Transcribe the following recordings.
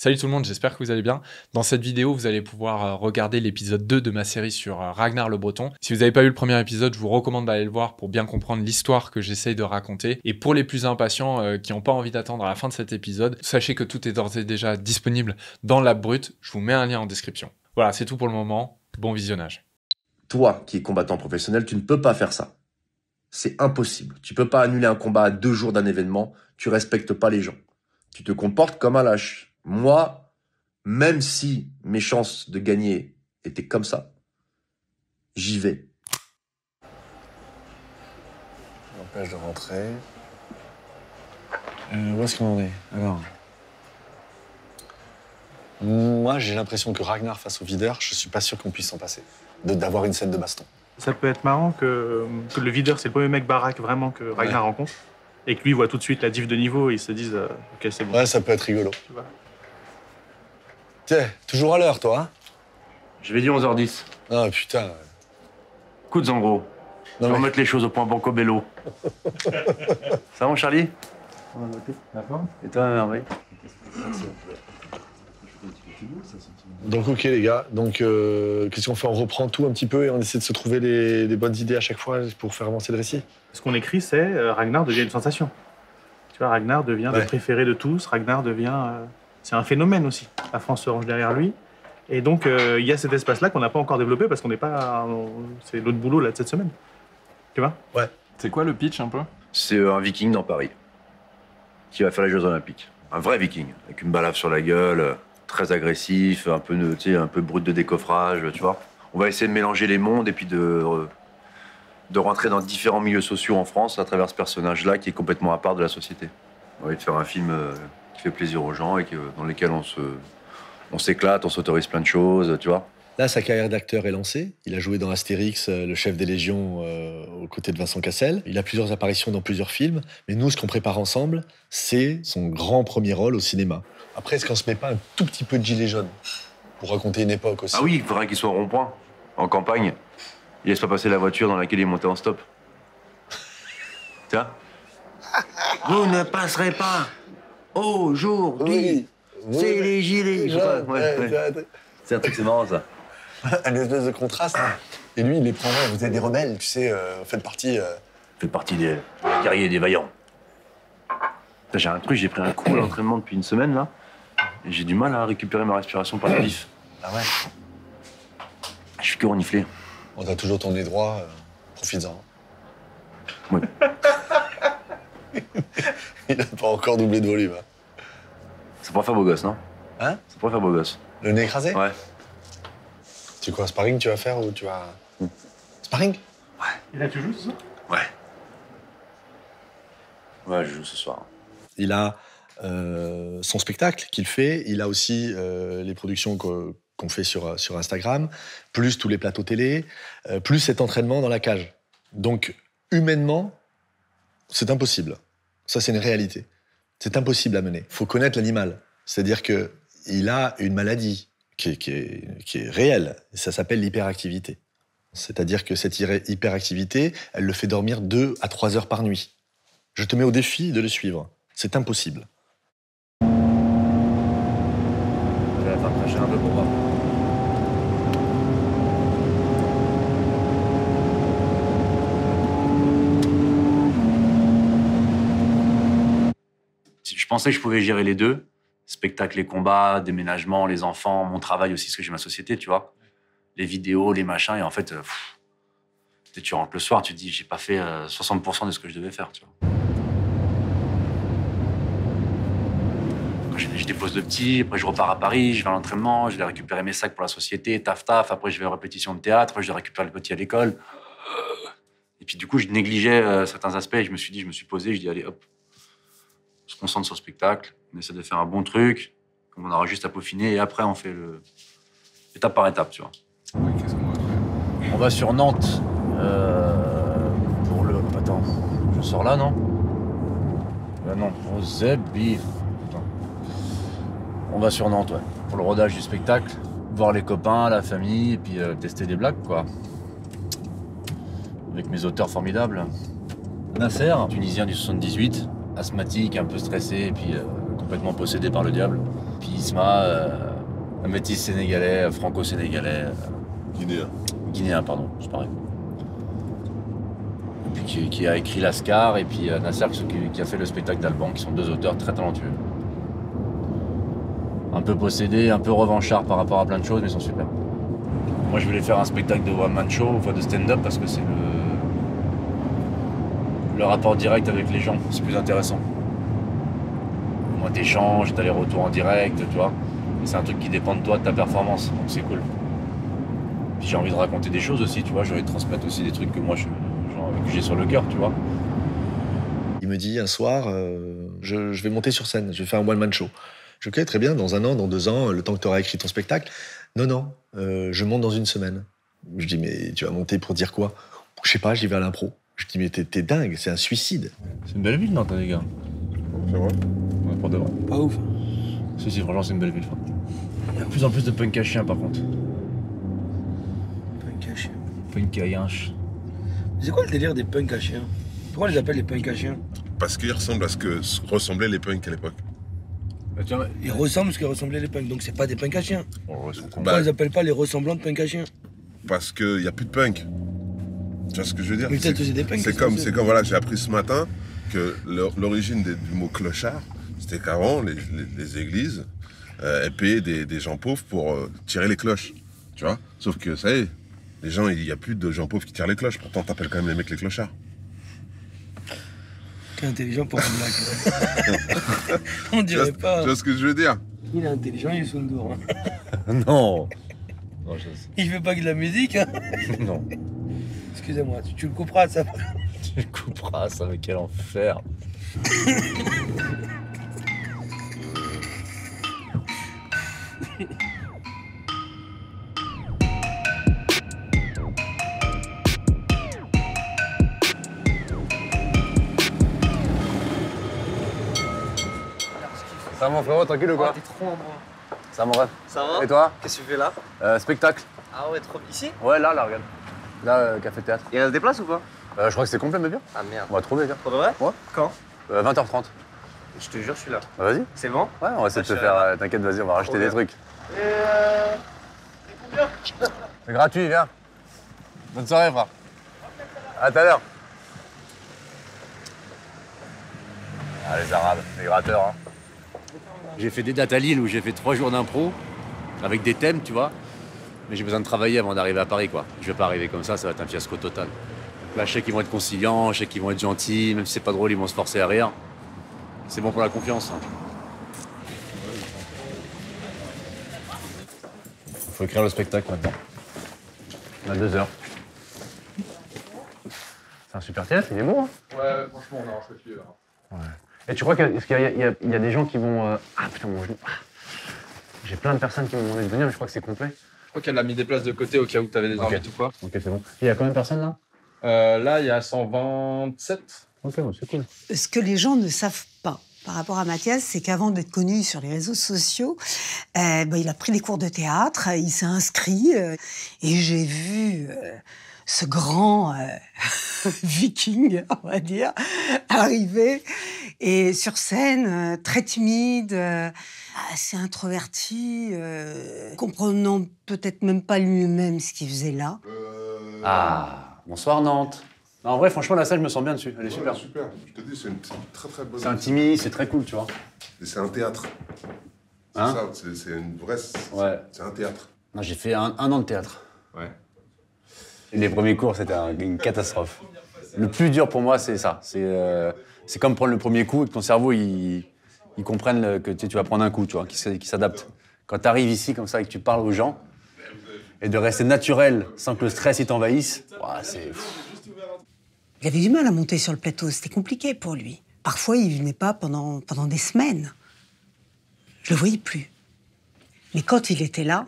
Salut tout le monde, j'espère que vous allez bien. Dans cette vidéo, vous allez pouvoir regarder l'épisode 2 de ma série sur Ragnar le Breton. Si vous n'avez pas vu le premier épisode, je vous recommande d'aller le voir pour bien comprendre l'histoire que j'essaye de raconter. Et pour les plus impatients qui n'ont pas envie d'attendre à la fin de cet épisode, sachez que tout est d'ores et déjà disponible dans l'app brute. Je vous mets un lien en description. Voilà, c'est tout pour le moment. Bon visionnage. Toi, qui es combattant professionnel, tu ne peux pas faire ça. C'est impossible. Tu peux pas annuler un combat à 2 jours d'un événement. Tu respectes pas les gens. Tu te comportes comme un lâche. Moi, même si mes chances de gagner étaient comme ça, j'y vais. Empêche de rentrer. Où est-ce qu'on en est? Alors. Moi, j'ai l'impression que Ragnar face au videur, je suis pas sûr qu'on puisse s'en passer. D'avoir une scène de baston. Ça peut être marrant que le videur, c'est le premier mec baraque vraiment que Ragnar rencontre. Et que lui voit tout de suite la diff de niveau et il se dise ok, c'est bon. Ouais, ça peut être rigolo. Tu vois. Tiens, toujours à l'heure, toi, hein? Je vais dire 11h10. Ah, putain. Écoute, Zangro, je vais remettre les choses au point banco bello. Ça va, mon Charlie? D'accord. Et toi, Hervé? Donc, ok, les gars. Donc, qu'est-ce qu'on fait? On reprend tout un petit peu et on essaie de se trouver les bonnes idées à chaque fois pour faire avancer le récit? Ce qu'on écrit, c'est Ragnar devient une sensation. Tu vois, Ragnar devient le préféré de tous. Ragnar devient... c'est un phénomène aussi. La France se range derrière lui. Et donc, il y a cet espace-là qu'on n'a pas encore développé parce qu'on n'est pas... c'est l'autre boulot là, de cette semaine. Tu vois? Ouais. C'est quoi le pitch un peu? C'est un viking dans Paris qui va faire les Jeux Olympiques. Un vrai viking, avec une balafre sur la gueule, très agressif, un peu, un peu brut de décoffrage, tu vois. On va essayer de mélanger les mondes et puis de rentrer dans différents milieux sociaux en France à travers ce personnage-là qui est complètement à part de la société. On va de faire un film qui fait plaisir aux gens et dans lequel on s'éclate, on s'autorise plein de choses, tu vois. Là, sa carrière d'acteur est lancée. Il a joué dans Astérix, le chef des légions, aux côtés de Vincent Cassel. Il a plusieurs apparitions dans plusieurs films. Mais nous, ce qu'on prépare ensemble, c'est son grand premier rôle au cinéma. Après, est-ce qu'on se met pas un tout petit peu de gilet jaune pour raconter une époque aussi? Ah oui, il faudrait qu'il soit au rond-point, en campagne. Il laisse pas passer la voiture dans laquelle il est monté en stop. Tiens. Vous ne passerez pas aujourd'hui. Oui. C'est les gilets jaunes. C'est un truc, c'est marrant ça. Un espèce de contraste. Et lui, il les prend. Vous êtes des rebelles, tu sais, faites partie... Faites partie des guerriers, des vaillants. J'ai un truc, j'ai pris un coup à l'entraînement depuis une semaine là. Et j'ai du mal à récupérer ma respiration par le pif. Ah ouais? Je suis que reniflé. On a toujours ton nez droit, profites-en. Ouais. Il n'a pas encore doublé de volume. Hein. Ça pourrait faire beau gosse, non? Hein? Ça pourrait faire beau gosse. Le nez écrasé? Ouais. C'est quoi, sparring tu vas faire ou tu vas... Sparring? Et là, tu joues, c'est ça? Ouais. Ouais, je joue ce soir. Il a son spectacle qu'il fait, il a aussi les productions qu'on fait sur Instagram, plus tous les plateaux télé, plus cet entraînement dans la cage. Donc, humainement, c'est impossible. Ça, c'est une réalité. C'est impossible à mener. Il faut connaître l'animal. C'est-à-dire qu'il a une maladie qui est réelle. Ça s'appelle l'hyperactivité. C'est-à-dire que cette hyperactivité, elle le fait dormir 2 à 3 heures par nuit. Je te mets au défi de le suivre. C'est impossible. Je vais la faire cracher un peu pour voir. Je pensais que je pouvais gérer les deux. Spectacle, les combats, déménagement, les enfants, mon travail aussi, parce que j'ai ma société, tu vois. Les vidéos, les machins, et en fait, tu rentres le soir, tu te dis, j'ai pas fait 60% de ce que je devais faire, tu vois. Je dépose le petit, après je repars à Paris, je vais à l'entraînement, je vais récupérer mes sacs pour la société, taf, après je vais en répétition de théâtre, après je vais récupérer le petit à l'école. Et puis du coup, je négligeais certains aspects et je me suis posé, je dis, allez, hop, on se concentre sur le spectacle, on essaie de faire un bon truc, on aura juste à peaufiner et après on fait étape par étape, tu vois. Oui, qu'est-ce qu'on va faire? On va sur Nantes pour le... Attends, je sors là, non? Non, on Zebbi. On va sur Nantes, ouais, pour le rodage du spectacle, voir les copains, la famille, et puis tester des blagues, quoi. Avec mes auteurs formidables. Nasser, Tunisien du 78, asthmatique, un peu stressé, et puis complètement possédé par le diable. puis Isma, un métis sénégalais, franco-sénégalais. Guinéen, pardon, c'est pareil. Et puis qui a écrit Lascar, et puis Nasser qui a fait le spectacle d'Alban, qui sont deux auteurs très talentueux. Un peu possédés, un peu revanchards par rapport à plein de choses, mais ils sont super. Moi, je voulais faire un spectacle de one-man show, enfin de stand-up, parce que c'est le rapport direct avec les gens, c'est plus intéressant. Moi, t'échanges, t'as les retours en direct, tu vois. Et c'est un truc qui dépend de toi, de ta performance, donc c'est cool. Puis j'ai envie de raconter des choses aussi, tu vois. J'ai envie de transmettre aussi des trucs que moi, que j'ai sur le cœur, tu vois. Il me dit un soir, je vais monter sur scène, je vais faire un one-man show. Je dis, ok, très bien, dans 1 an, dans 2 ans, le temps que tu auras écrit ton spectacle. Non, je monte dans 1 semaine. Je dis, mais tu vas monter pour dire quoi? Je sais pas, j'y vais à l'impro. Je dis, mais t'es dingue, c'est un suicide. C'est une belle ville, Nantes, les gars. C'est vrai? Ouais, pour de vrai. Pas ouf. Si, franchement, c'est une belle ville. Il y a de plus en plus de punk à chien, par contre. Punk à chien. Punk à yinche. C'est quoi le délire des punks à chiens? Pourquoi on les appelle les punks à chiens? Parce qu'ils ressemblent à ce que ressemblaient les punks à l'époque. Bah, tu vois, Ils ressemblent à ce que ressemblaient les punks, donc c'est pas des punks à chiens. Pourquoi Bah, on les appelle pas les ressemblants de punks à chiens? parce qu'il n'y a plus de punk. Tu vois ce que je veux dire? Mais peut-être que c'est des punks. C'est comme, voilà, j'ai appris ce matin que l'origine du mot clochard, c'était qu'avant, les églises, elles payaient des gens pauvres pour tirer les cloches. Tu vois? Sauf que, ça y est, les gens, il n'y a plus de gens pauvres qui tirent les cloches. Pourtant, t'appelles quand même les mecs les clochards. T'es intelligent pour une blague. On dirait pas. Tu vois ce que je veux dire? Il est intelligent, il est Sundur. Hein. non. Il fait pas que de la musique. Hein. Non. Excusez-moi, tu le couperas ça. Tu couperas ça, mais quel enfer. Ça va mon frérot, tranquille ou quoi? T'es trop en moi. Ça va mon rêve. Ça va? Et toi? Qu'est-ce que tu fais là? Spectacle. Ah ouais, trop. Ici? Ouais, là, regarde. Là, café-théâtre. Et elle se déplace ou pas? Je crois que c'est complet, mais bien. Ah merde. On va trouver, viens. Pour de vrai? Ouais. Quand? 20h30. Je te jure, je suis là. Bah, vas-y. C'est bon? Ouais, on va essayer de je te suis faire. là. T'inquiète, vas-y, on va racheter Trop des bien. trucs. C'est combien? C'est gratuit, viens. Bonne soirée, frère. À tout à l'heure. Ah, les Arabes, les gratteurs, hein. J'ai fait des dates à Lille où j'ai fait 3 jours d'impro avec des thèmes, tu vois. Mais j'ai besoin de travailler avant d'arriver à Paris, quoi. Je vais pas arriver comme ça va être un fiasco total. Là, je sais qu'ils vont être conciliants, je sais qu'ils vont être gentils, même si c'est pas drôle, ils vont se forcer à rire. C'est bon pour la confiance. Hein. Faut écrire le spectacle maintenant. On a 2 heures. C'est un super théâtre, il est beau, hein? Ouais, franchement, on a un chouette lieu, là. Ouais. Et tu crois qu'il y a des gens qui vont... Ah putain, mon genou. J'ai plein de personnes qui m'ont demandé de venir, mais je crois que c'est complet. Je crois qu'elle a mis des places de côté au cas où tu avais des Ok. invités ou quoi. Ok, c'est bon. Il y a combien de personnes là? Là, il y a 127. Ok, bon, c'est cool. Ce que les gens ne savent pas par rapport à Mathias, c'est qu'avant d'être connu sur les réseaux sociaux, il a pris des cours de théâtre, il s'est inscrit, et j'ai vu ce grand viking, on va dire, arriver, et sur scène, très timide, assez introverti, comprenant peut-être même pas lui-même ce qu'il faisait là. Ah, bonsoir Nantes. Non, en vrai, franchement, la salle, je me sens bien dessus. Elle est super. Super. Je te dis, c'est une très très bonne. C'est intimiste, c'est très cool, tu vois. Et c'est un théâtre. C'est Hein? ça, c'est une vraie. Ouais. C'est un théâtre. Non, j'ai fait un an de théâtre. Ouais. Et les premiers cours, c'était une catastrophe. Le plus dur pour moi, c'est ça. C'est comme prendre le premier coup et que ton cerveau, il comprenne que tu vas prendre un coup, tu vois, qu'il s'adapte. Quand tu arrives ici, comme ça, et que tu parles aux gens, et de rester naturel sans que le stress il t'envahisse, ouah, c'est... Il avait du mal à monter sur le plateau, c'était compliqué pour lui. Parfois, il venait pas pendant des semaines. Je le voyais plus. Mais quand il était là,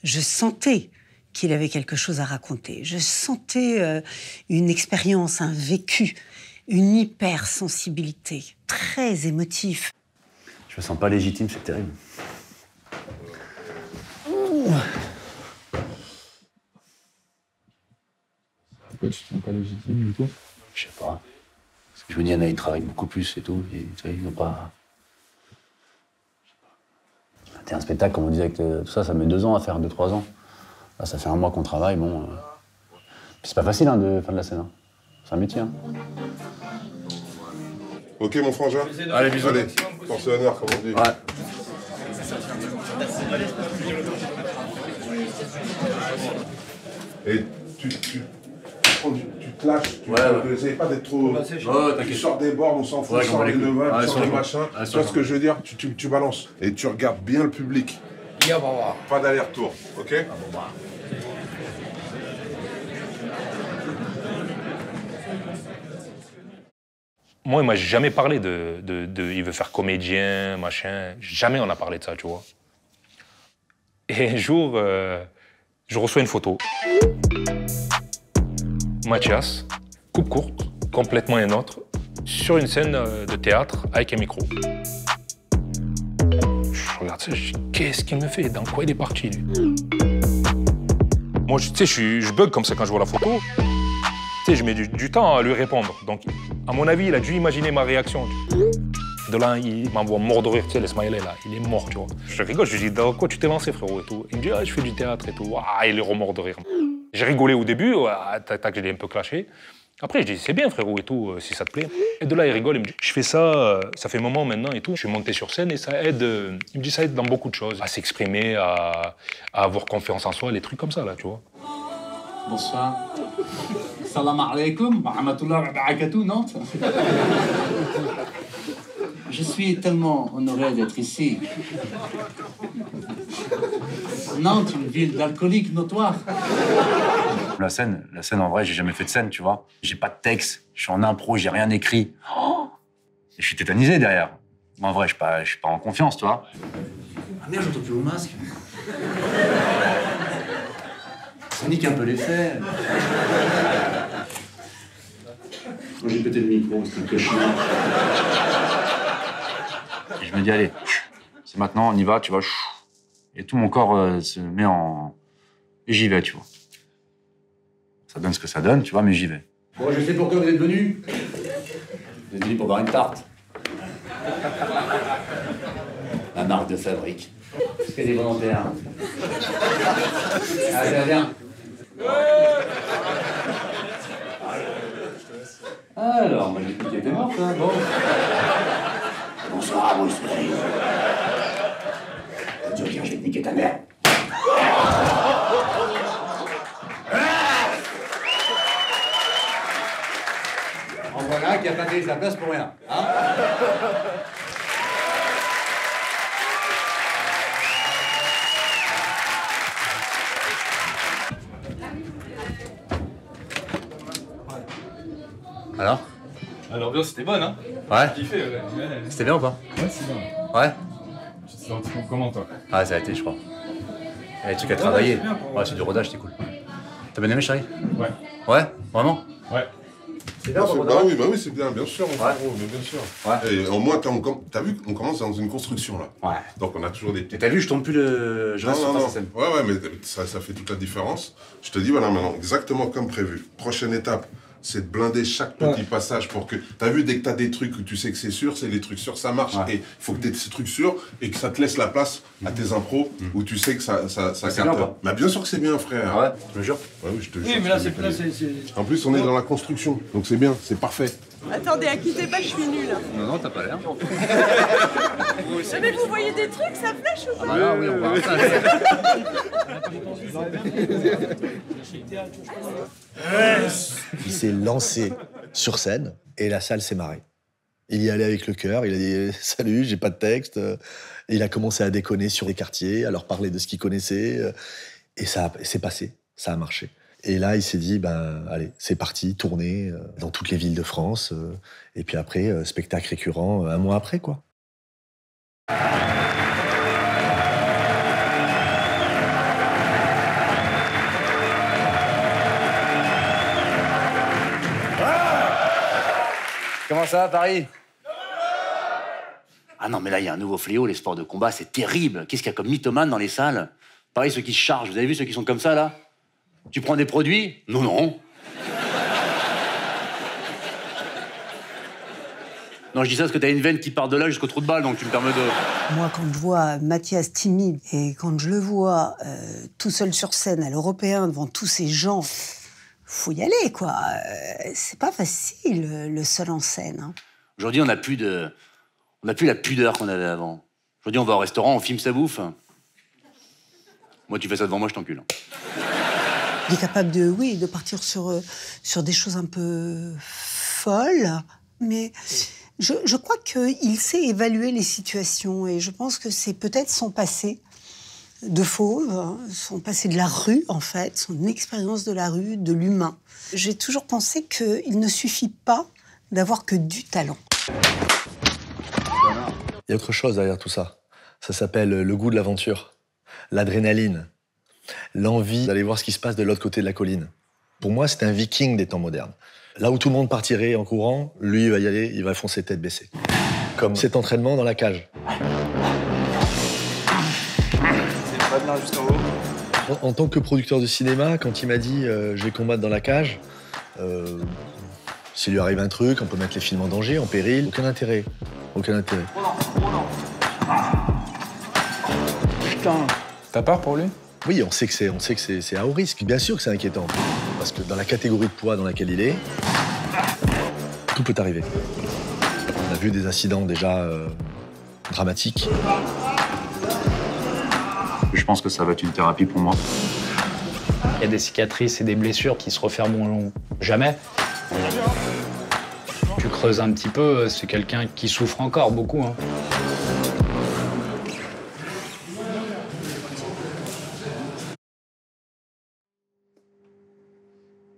je sentais qu'il avait quelque chose à raconter. Je sentais une expérience, un vécu, une hypersensibilité, très émotif. Je me sens pas légitime, c'est terrible. Pourquoi tu te sens pas légitime du coup? Je sais pas. Parce que je me dis, Anna, il travaille beaucoup plus et tout. Et tu vois, ils n'ont pas... T'es un spectacle, comme on disait, tout ça, ça met 2 ans à faire, 2-3 ans. Là, ça fait 1 mois qu'on travaille, bon... Puis c'est pas facile hein, de faire de la scène. Hein. C'est un métier. Hein. Ok, mon frangin. Allez, bisous. Allez, force et honneur, comme on dit. Ouais. Et tu te lâches, tu n'essayes pas d'être trop... tu sors des bords, on s'en fout, tu sors des levels, tu sors des machins. Tu vois ce que je veux dire? Tu balances. Et tu regardes bien le public. Pas d'aller-retour, ok? Moi, il m'a jamais parlé il veut faire comédien, machin. Jamais on a parlé de ça, tu vois. Et un jour, je reçois une photo. Mathias, coupe courte, complètement un autre, sur une scène de théâtre avec un micro. Je regarde ça, je dis, qu'est-ce qu'il me fait? Dans quoi il est parti, lui? Moi, tu sais, je bug comme ça quand je vois la photo. Tu sais, je mets du temps à lui répondre. Donc, à mon avis, il a dû imaginer ma réaction. De là, il m'envoie mort de rire, tu sais, les smileys, là. Il est mort, tu vois. Je rigole, je lui dis, dans quoi tu t'es lancé, frérot, et tout. Il me dit, ah, je fais du théâtre et tout. Ah, il est remort de rire. J'ai rigolé au début, tac, je l'ai un peu clashé. Après, je dis, c'est bien, frérot, et tout, si ça te plaît. Et de là, il rigole, il me dit, je fais ça, ça fait un moment maintenant et tout. Je suis monté sur scène et ça aide, il me dit, ça aide dans beaucoup de choses. À s'exprimer, à avoir confiance en soi, les trucs comme ça, là, tu vois. Bonsoir. Salam alaikum, wa rahmatullah wa barakatuh, Nantes. Je suis tellement honoré d'être ici. Nantes, une ville d'alcooliques notoire. La scène, en vrai, j'ai jamais fait de scène, tu vois. J'ai pas de texte, je suis en impro, j'ai rien écrit. Oh, et je suis tétanisé derrière. Moi, en vrai, je suis pas en confiance, tu vois. Ah merde, j'entends plus au masque. Ça nique un peu l'effet. Moi, j'ai pété le micro, c'était un peu chiant. Et je me dis, allez, c'est maintenant, on y va, tu vois. Et tout mon corps se met en... Et j'y vais, tu vois. Ça donne ce que ça donne, tu vois, mais j'y vais. Bon, je sais pourquoi vous êtes venus. Vous êtes venus pour boire une tarte. La marque de fabrique. Est-ce qu'il y a des volontaires? Allez, viens. Alors, moi j'ai cru qu'il était mort, ça. Bon. Bonsoir, Bruce Willis. Tu veux dire, je vais te niquer ta mère. En voilà qui a pas payé sa place pour rien. Hein? Alors? L'ambiance était bonne, hein? Ouais. J'ai kiffé, ouais. C'était bien ou pas? Ouais, c'est bien. Ouais. Tu te sens comment, toi? Ah, ça a été, je crois. Il y a des trucs à travailler. Ouais, c'est du rodage, c'était cool. T'as bien aimé, chérie? Ouais. Ouais? Vraiment? Ouais. C'est bien, bah oui, c'est bien sûr, mais bien sûr. Ouais. Et au moins, t'as vu, on commence dans une construction, là. Ouais. Donc, on a toujours des petits... Et t'as vu, je tombe plus le... Je reste sur ta scène. Ouais, mais ça fait toute la différence. Je te dis, voilà, maintenant, exactement comme prévu. Prochaine étape, c'est de blinder chaque petit passage pour que... T'as vu, dès que t'as des trucs où tu sais que c'est sûr, c'est les trucs sûrs, ça marche. Et il faut que t'aies ces trucs sûrs et que ça te laisse la place à tes impros où tu sais que ça capte. Mais bien sûr que c'est bien, frère. Ouais, je me jure. Ouais, oui, je te jure. Oui, mais là, c'est... En plus, on est dans la construction, donc c'est bien, c'est parfait. Attendez, inquiétez pas, je suis nulle. Non, non, t'as pas l'air. Mais vous voyez des trucs, ça flèche ou pas? Ah bah là, oui, on va Il s'est lancé sur scène et la salle s'est marrée. Il y allait avec le cœur, il a dit « Salut, j'ai pas de texte ». Il a commencé à déconner sur les quartiers, à leur parler de ce qu'il connaissait. Et c'est passé, ça a marché. Et là, il s'est dit, ben, allez, c'est parti, tournée dans toutes les villes de France. Et puis après, spectacle récurrent 1 mois après, quoi. Comment ça, Paris? Ah non, mais là, il y a un nouveau fléau, les sports de combat, c'est terrible. Qu'est-ce qu'il y a comme mythomane dans les salles? Pareil, ceux qui se chargent, vous avez vu ceux qui sont comme ça, là? Tu prends des produits? Non, non. Non, je dis ça parce que t'as une veine qui part de là jusqu'au trou de balle, donc tu me permets de... Moi, quand je vois Mathias timide et quand je le vois tout seul sur scène à l'Européen devant tous ces gens, faut y aller, quoi. C'est pas facile, le seul en scène. Hein. Aujourd'hui, on n'a plus la pudeur qu'on avait avant. Aujourd'hui, on va au restaurant, on filme sa bouffe. Moi, tu fais ça devant moi, je t'encule. Il est capable de partir sur des choses un peu folles, mais je crois qu'il sait évaluer les situations et je pense que c'est peut-être son passé de fauve, son passé de la rue, en fait, son expérience de la rue, de l'humain. J'ai toujours pensé qu'il ne suffit pas d'avoir que du talent. Il y a autre chose derrière tout ça. Ça s'appelle le goût de l'aventure, l'adrénaline, l'envie d'aller voir ce qui se passe de l'autre côté de la colline. Pour moi, c'est un viking des temps modernes. Là où tout le monde partirait en courant, lui, il va y aller, il va foncer tête baissée. Comme cet entraînement dans la cage. C'est pas bien jusqu'en haut. En tant que producteur de cinéma, quand il m'a dit je vais combattre dans la cage, s'il lui arrive un truc, on peut mettre les films en danger, en péril, aucun intérêt. Aucun intérêt. Putain. T'as peur pour lui? Oui, on sait que c'est à haut risque. Bien sûr que c'est inquiétant. Parce que dans la catégorie de poids dans laquelle il est, tout peut arriver. On a vu des incidents déjà dramatiques. Je pense que ça va être une thérapie pour moi. Il y a des cicatrices et des blessures qui se refermeront jamais. Tu creuses un petit peu, c'est quelqu'un qui souffre encore beaucoup. Hein.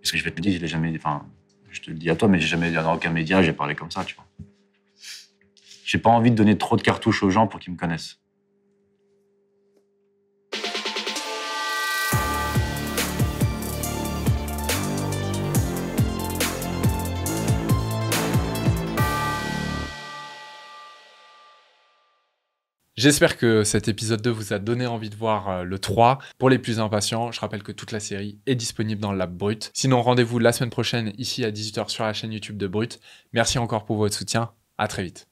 Ce que je vais te dire, je l'ai jamais... Enfin, je te le dis à toi, mais j'ai jamais dit dans aucun média, j'ai parlé comme ça, tu vois. J'ai pas envie de donner trop de cartouches aux gens pour qu'ils me connaissent. J'espère que cet épisode 2 vous a donné envie de voir le 3. Pour les plus impatients, je rappelle que toute la série est disponible dans le Lab Brut. Sinon, rendez-vous la semaine prochaine, ici à 18h sur la chaîne YouTube de Brut. Merci encore pour votre soutien. À très vite.